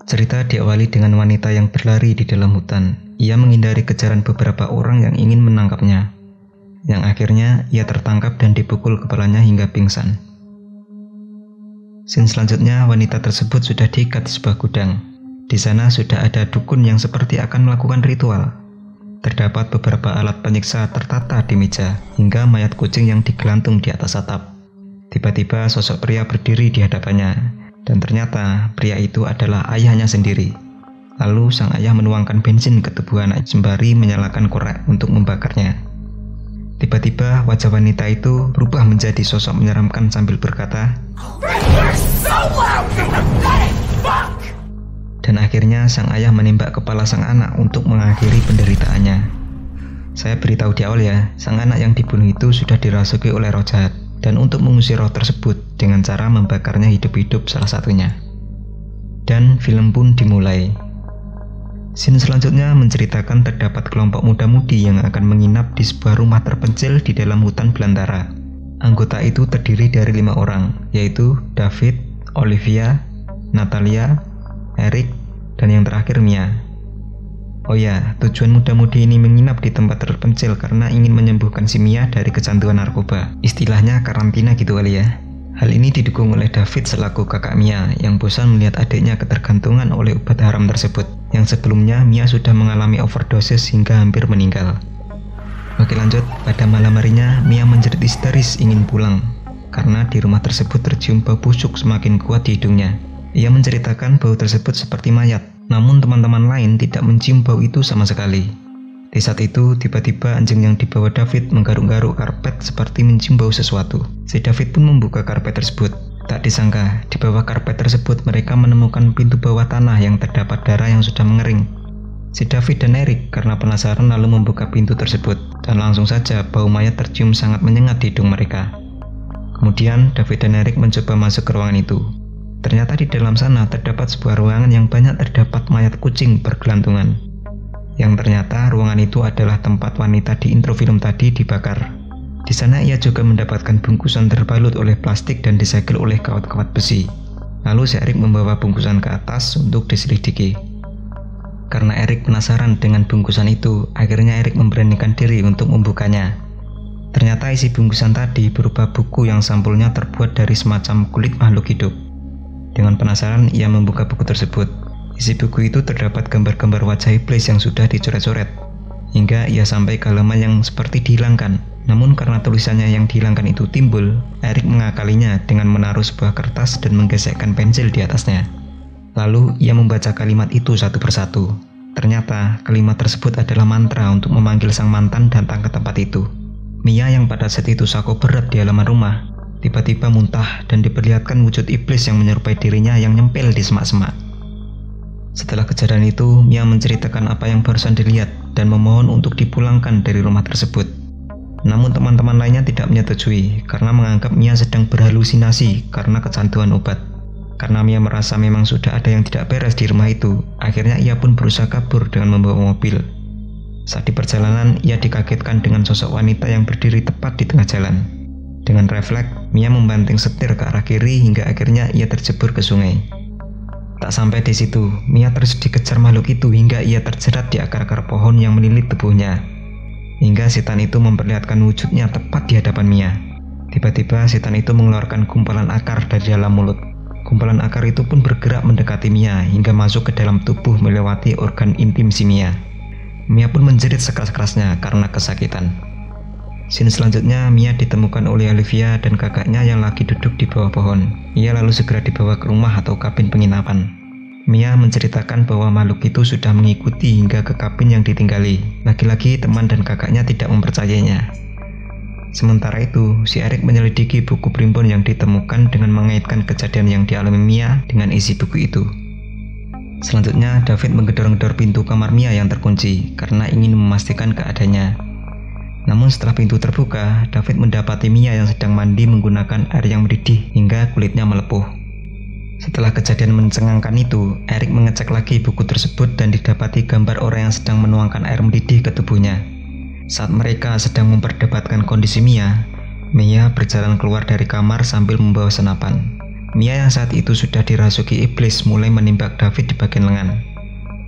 Cerita diawali dengan wanita yang berlari di dalam hutan. Ia menghindari kejaran beberapa orang yang ingin menangkapnya. Yang akhirnya ia tertangkap dan dipukul kepalanya hingga pingsan. Scene selanjutnya, wanita tersebut sudah diikat di sebuah gudang. Di sana sudah ada dukun yang seperti akan melakukan ritual. Terdapat beberapa alat penyiksa tertata di meja, hingga mayat kucing yang digelantung di atas atap. Tiba-tiba sosok pria berdiri di hadapannya, dan ternyata pria itu adalah ayahnya sendiri. Lalu sang ayah menuangkan bensin ke tubuh anak sembari menyalakan korek untuk membakarnya. Tiba-tiba wajah wanita itu berubah menjadi sosok menyeramkan sambil berkata, dan akhirnya sang ayah menembak kepala sang anak untuk mengakhiri penderitaannya. Saya beritahu di awal ya, sang anak yang dibunuh itu sudah dirasuki oleh roh jahat, dan untuk mengusir roh tersebut dengan cara membakarnya hidup-hidup salah satunya. Dan film pun dimulai. Scene selanjutnya menceritakan terdapat kelompok muda-mudi yang akan menginap di sebuah rumah terpencil di dalam hutan belantara. Anggota itu terdiri dari 5 orang, yaitu David, Olivia, Natalia, Eric, dan yang terakhir Mia. Oh ya, tujuan muda-mudi ini menginap di tempat terpencil karena ingin menyembuhkan si Mia dari kecanduan narkoba. Istilahnya karantina gitu kali ya. Hal ini didukung oleh David selaku kakak Mia yang bosan melihat adiknya ketergantungan oleh obat haram tersebut. Yang sebelumnya Mia sudah mengalami overdosis hingga hampir meninggal. Oke lanjut, pada malam harinya Mia menjerit histeris ingin pulang karena di rumah tersebut tercium bau busuk semakin kuat di hidungnya. Ia menceritakan bau tersebut seperti mayat, namun teman-teman lain tidak mencium bau itu sama sekali. Di saat itu, tiba-tiba anjing yang dibawa David menggaruk-garuk karpet seperti mencium bau sesuatu. Si David pun membuka karpet tersebut. Tak disangka, di bawah karpet tersebut mereka menemukan pintu bawah tanah yang terdapat darah yang sudah mengering. Si David dan Eric karena penasaran lalu membuka pintu tersebut, dan langsung saja bau mayat tercium sangat menyengat di hidung mereka. Kemudian, David dan Eric mencoba masuk ke ruangan itu. Ternyata di dalam sana terdapat sebuah ruangan yang banyak terdapat mayat kucing bergelantungan. Yang ternyata ruangan itu adalah tempat wanita di intro film tadi dibakar. Di sana ia juga mendapatkan bungkusan terbalut oleh plastik dan disegel oleh kawat-kawat besi. Lalu si Eric membawa bungkusan ke atas untuk diselidiki. Karena Eric penasaran dengan bungkusan itu, akhirnya Eric memberanikan diri untuk membukanya. Ternyata isi bungkusan tadi berupa buku yang sampulnya terbuat dari semacam kulit makhluk hidup. Dengan penasaran, ia membuka buku tersebut. Isi buku itu terdapat gambar-gambar wajah iblis yang sudah dicoret-coret. Hingga ia sampai ke halaman yang seperti dihilangkan. Namun karena tulisannya yang dihilangkan itu timbul, Eric mengakalinya dengan menaruh sebuah kertas dan menggesekkan pensil di atasnya. Lalu ia membaca kalimat itu satu persatu. Ternyata kalimat tersebut adalah mantra untuk memanggil sang mantan datang ke tempat itu. Mia yang pada saat itu sakau berat di halaman rumah, tiba-tiba muntah dan diperlihatkan wujud iblis yang menyerupai dirinya yang nyempil di semak-semak. Setelah kejadian itu, Mia menceritakan apa yang barusan dilihat dan memohon untuk dipulangkan dari rumah tersebut. Namun teman-teman lainnya tidak menyetujui karena menganggap Mia sedang berhalusinasi karena kecanduan obat. Karena Mia merasa memang sudah ada yang tidak beres di rumah itu, akhirnya ia pun berusaha kabur dengan membawa mobil. Saat di perjalanan, ia dikagetkan dengan sosok wanita yang berdiri tepat di tengah jalan. Dengan refleks, Mia membanting setir ke arah kiri hingga akhirnya ia terjebur ke sungai. Tak sampai di situ, Mia terus dikejar makhluk itu hingga ia terjerat di akar-akar pohon yang melilit tubuhnya. Hingga setan itu memperlihatkan wujudnya tepat di hadapan Mia. Tiba-tiba setan itu mengeluarkan gumpalan akar dari dalam mulut. Gumpalan akar itu pun bergerak mendekati Mia hingga masuk ke dalam tubuh melewati organ intim si Mia. Mia pun menjerit sekeras-kerasnya karena kesakitan. Scene selanjutnya, Mia ditemukan oleh Olivia dan kakaknya yang lagi duduk di bawah pohon. Ia lalu segera dibawa ke rumah atau kabin penginapan. Mia menceritakan bahwa makhluk itu sudah mengikuti hingga ke kabin yang ditinggali. Lagi-lagi teman dan kakaknya tidak mempercayainya. Sementara itu, si Eric menyelidiki buku primbon yang ditemukan dengan mengaitkan kejadian yang dialami Mia dengan isi buku itu. Selanjutnya, David menggedor-gedor pintu kamar Mia yang terkunci karena ingin memastikan keadaannya. Namun setelah pintu terbuka, David mendapati Mia yang sedang mandi menggunakan air yang mendidih hingga kulitnya melepuh. Setelah kejadian mencengangkan itu, Eric mengecek lagi buku tersebut dan didapati gambar orang yang sedang menuangkan air mendidih ke tubuhnya. Saat mereka sedang memperdebatkan kondisi Mia berjalan keluar dari kamar sambil membawa senapan. Mia yang saat itu sudah dirasuki iblis mulai menembak David di bagian lengan.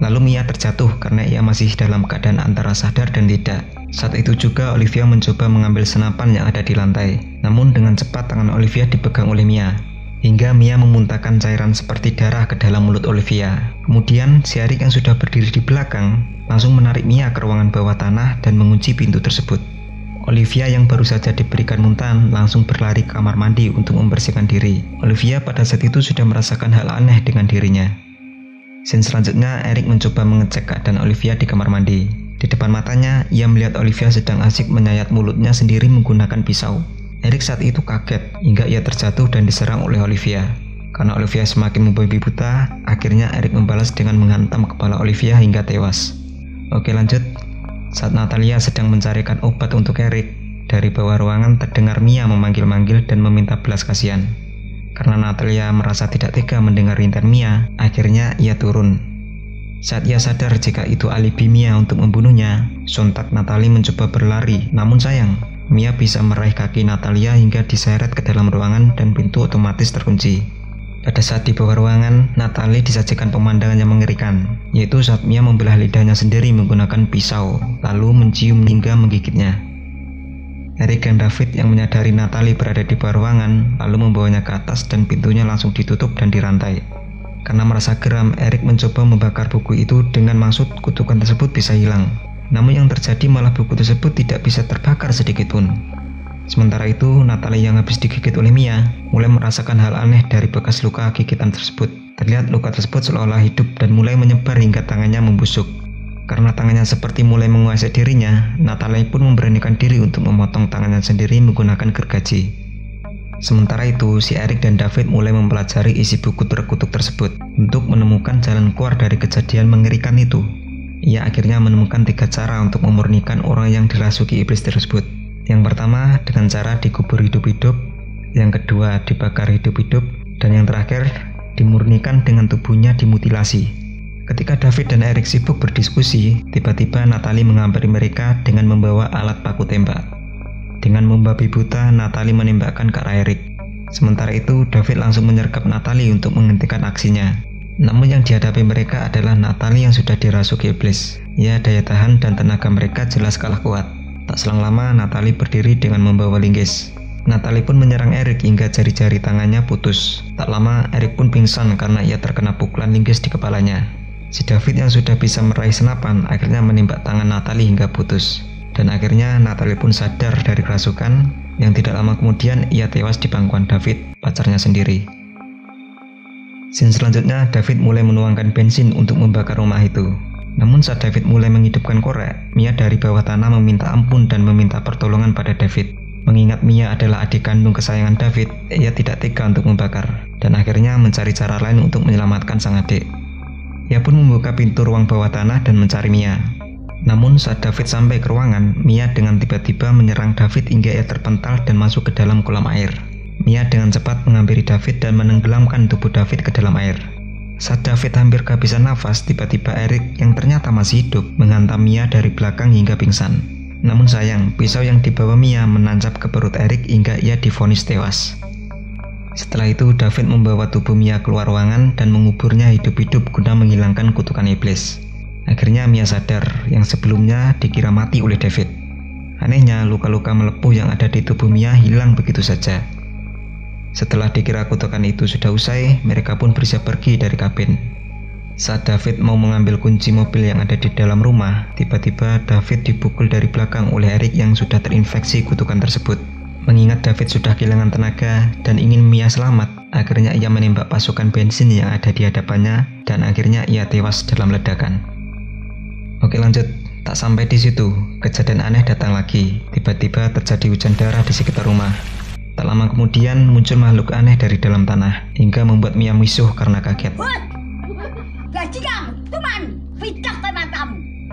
Lalu Mia terjatuh karena ia masih dalam keadaan antara sadar dan tidak. Saat itu juga Olivia mencoba mengambil senapan yang ada di lantai. Namun dengan cepat tangan Olivia dipegang oleh Mia, hingga Mia memuntahkan cairan seperti darah ke dalam mulut Olivia. Kemudian si Eric yang sudah berdiri di belakang langsung menarik Mia ke ruangan bawah tanah dan mengunci pintu tersebut. Olivia yang baru saja diberikan muntahan langsung berlari ke kamar mandi untuk membersihkan diri. Olivia pada saat itu sudah merasakan hal aneh dengan dirinya. Scene selanjutnya, Eric mencoba mengecek keadaan Olivia di kamar mandi. Di depan matanya, ia melihat Olivia sedang asik menyayat mulutnya sendiri menggunakan pisau. Eric saat itu kaget hingga ia terjatuh dan diserang oleh Olivia. Karena Olivia semakin membabi buta, akhirnya Eric membalas dengan menghantam kepala Olivia hingga tewas. Oke, lanjut. Saat Natalia sedang mencarikan obat untuk Eric, dari bawah ruangan terdengar Mia memanggil-manggil dan meminta belas kasihan. Karena Natalia merasa tidak tega mendengar rintihan Mia, akhirnya ia turun. Saat ia sadar jika itu alibi Mia untuk membunuhnya, sontak Natalie mencoba berlari, namun sayang, Mia bisa meraih kaki Natalia hingga diseret ke dalam ruangan dan pintu otomatis terkunci. Pada saat di bawah ruangan, Natalie disajikan pemandangan yang mengerikan, yaitu saat Mia membelah lidahnya sendiri menggunakan pisau, lalu mencium hingga menggigitnya. Eric dan David yang menyadari Natalie berada di bawah ruangan lalu membawanya ke atas dan pintunya langsung ditutup dan dirantai. Karena merasa geram, Eric mencoba membakar buku itu dengan maksud kutukan tersebut bisa hilang. Namun yang terjadi malah buku tersebut tidak bisa terbakar sedikitpun. Sementara itu, Natalie yang habis digigit oleh Mia mulai merasakan hal aneh dari bekas luka gigitan tersebut. Terlihat luka tersebut seolah-olah hidup dan mulai menyebar hingga tangannya membusuk. Karena tangannya seperti mulai menguasai dirinya, Natalie pun memberanikan diri untuk memotong tangannya sendiri menggunakan gergaji. Sementara itu, si Eric dan David mulai mempelajari isi buku terkutuk tersebut untuk menemukan jalan keluar dari kejadian mengerikan itu. Ia akhirnya menemukan 3 cara untuk memurnikan orang yang dirasuki iblis tersebut. Yang pertama, dengan cara dikubur hidup-hidup. Yang kedua, dibakar hidup-hidup. Dan yang terakhir, dimurnikan dengan tubuhnya dimutilasi. Ketika David dan Eric sibuk berdiskusi, tiba-tiba Natalie menghampiri mereka dengan membawa alat paku tembak. Dengan membabi buta, Natalie menembakkan ke arah Eric. Sementara itu, David langsung menyergap Natalie untuk menghentikan aksinya. Namun yang dihadapi mereka adalah Natalie yang sudah dirasuki iblis. Ya, daya tahan dan tenaga mereka jelas kalah kuat. Tak selang lama, Natalie berdiri dengan membawa linggis. Natalie pun menyerang Eric hingga jari-jari tangannya putus. Tak lama, Eric pun pingsan karena ia terkena pukulan linggis di kepalanya. Si David yang sudah bisa meraih senapan akhirnya menembak tangan Natalie hingga putus. Dan akhirnya Natalie pun sadar dari kerasukan, yang tidak lama kemudian ia tewas di pangkuan David, pacarnya sendiri. Scene selanjutnya, David mulai menuangkan bensin untuk membakar rumah itu. Namun saat David mulai menghidupkan korek, Mia dari bawah tanah meminta ampun dan meminta pertolongan pada David. Mengingat Mia adalah adik kandung kesayangan David, ia tidak tega untuk membakar, dan akhirnya mencari cara lain untuk menyelamatkan sang adik. Ia pun membuka pintu ruang bawah tanah dan mencari Mia. Namun saat David sampai ke ruangan, Mia dengan tiba-tiba menyerang David hingga ia terpental dan masuk ke dalam kolam air. Mia dengan cepat menghampiri David dan menenggelamkan tubuh David ke dalam air. Saat David hampir kehabisan nafas, tiba-tiba Eric yang ternyata masih hidup menghantam Mia dari belakang hingga pingsan. Namun sayang, pisau yang dibawa Mia menancap ke perut Eric hingga ia divonis tewas. Setelah itu, David membawa tubuh Mia keluar ruangan dan menguburnya hidup-hidup guna menghilangkan kutukan iblis. Akhirnya Mia sadar, yang sebelumnya dikira mati oleh David. Anehnya, luka-luka melepuh yang ada di tubuh Mia hilang begitu saja. Setelah dikira kutukan itu sudah usai, mereka pun bisa pergi dari kabin. Saat David mau mengambil kunci mobil yang ada di dalam rumah, tiba-tiba David dipukul dari belakang oleh Eric yang sudah terinfeksi kutukan tersebut. Mengingat David sudah kehilangan tenaga dan ingin Mia selamat, akhirnya ia menembak pasukan bensin yang ada di hadapannya dan akhirnya ia tewas dalam ledakan. Oke, lanjut. Tak sampai di situ, kejadian aneh datang lagi. Tiba-tiba terjadi hujan darah di sekitar rumah. Tak lama kemudian muncul makhluk aneh dari dalam tanah hingga membuat Mia misuh karena kaget.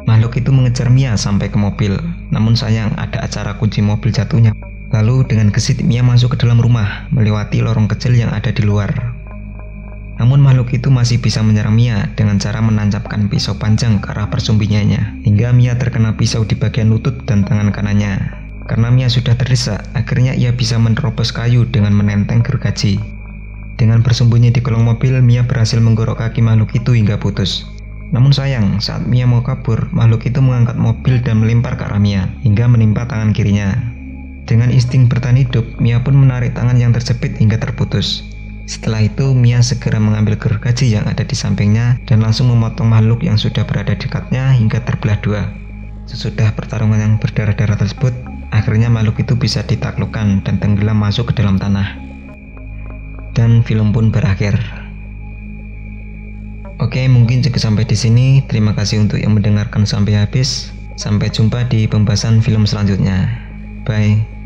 Makhluk itu mengejar Mia sampai ke mobil. Namun sayang, ada acara kunci mobil jatuhnya. Lalu dengan gesit Mia masuk ke dalam rumah, melewati lorong kecil yang ada di luar. Namun makhluk itu masih bisa menyerang Mia dengan cara menancapkan pisau panjang ke arah persembunyiannya, hingga Mia terkena pisau di bagian lutut dan tangan kanannya. Karena Mia sudah terdesak, akhirnya ia bisa menerobos kayu dengan menenteng gergaji. Dengan bersembunyi di kolong mobil, Mia berhasil menggorok kaki makhluk itu hingga putus. Namun sayang, saat Mia mau kabur, makhluk itu mengangkat mobil dan melempar ke arah Mia, hingga menimpa tangan kirinya. Dengan insting bertahan hidup, Mia pun menarik tangan yang terjepit hingga terputus. Setelah itu, Mia segera mengambil gergaji yang ada di sampingnya dan langsung memotong makhluk yang sudah berada dekatnya hingga terbelah dua. Sesudah pertarungan yang berdarah-darah tersebut, akhirnya makhluk itu bisa ditaklukkan dan tenggelam masuk ke dalam tanah. Dan film pun berakhir. Oke, mungkin cukup sampai di sini. Terima kasih untuk yang mendengarkan sampai habis. Sampai jumpa di pembahasan film selanjutnya. Bye.